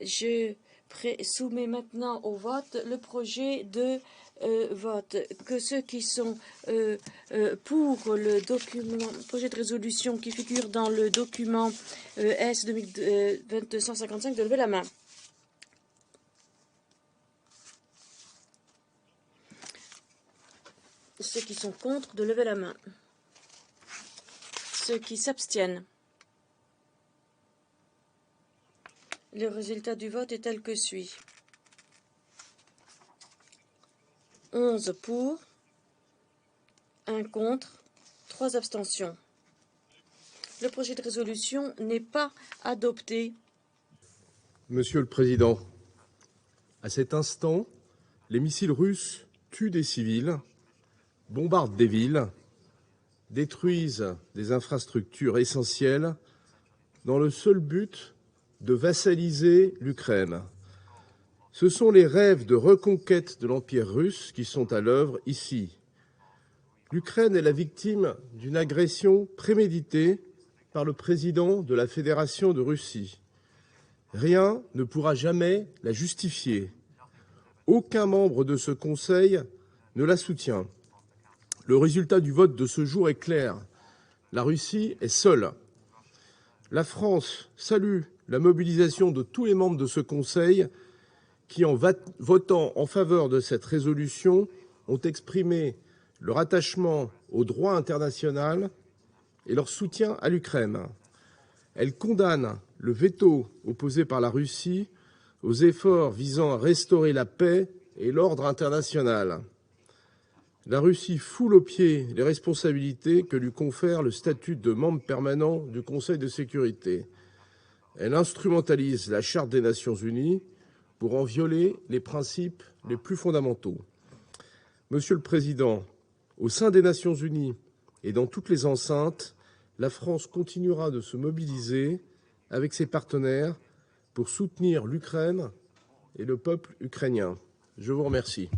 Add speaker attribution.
Speaker 1: Je soumets maintenant au vote le projet de vote. Que ceux qui sont pour le projet de résolution qui figure dans le document S 2020-255 de lever la main. Ceux qui sont contre, de lever la main. Ceux qui s'abstiennent. Le résultat du vote est tel que suit. 11 pour, 1 contre, 3 abstentions. Le projet de résolution n'est pas adopté.
Speaker 2: Monsieur le Président, à cet instant, les missiles russes tuent des civils, bombardent des villes, détruisent des infrastructures essentielles dans le seul but de vassaliser l'Ukraine. Ce sont les rêves de reconquête de l'Empire russe qui sont à l'œuvre ici. L'Ukraine est la victime d'une agression préméditée par le président de la Fédération de Russie. Rien ne pourra jamais la justifier. Aucun membre de ce Conseil ne la soutient. Le résultat du vote de ce jour est clair. La Russie est seule. La France salue la mobilisation de tous les membres de ce Conseil qui, en votant en faveur de cette résolution, ont exprimé leur attachement au droit international et leur soutien à l'Ukraine. Elle condamne le veto opposé par la Russie aux efforts visant à restaurer la paix et l'ordre international. La Russie foule aux pieds les responsabilités que lui confère le statut de membre permanent du Conseil de sécurité. Elle instrumentalise la Charte des Nations unies pour en violer les principes les plus fondamentaux. Monsieur le Président, au sein des Nations unies et dans toutes les enceintes, la France continuera de se mobiliser avec ses partenaires pour soutenir l'Ukraine et le peuple ukrainien. Je vous remercie.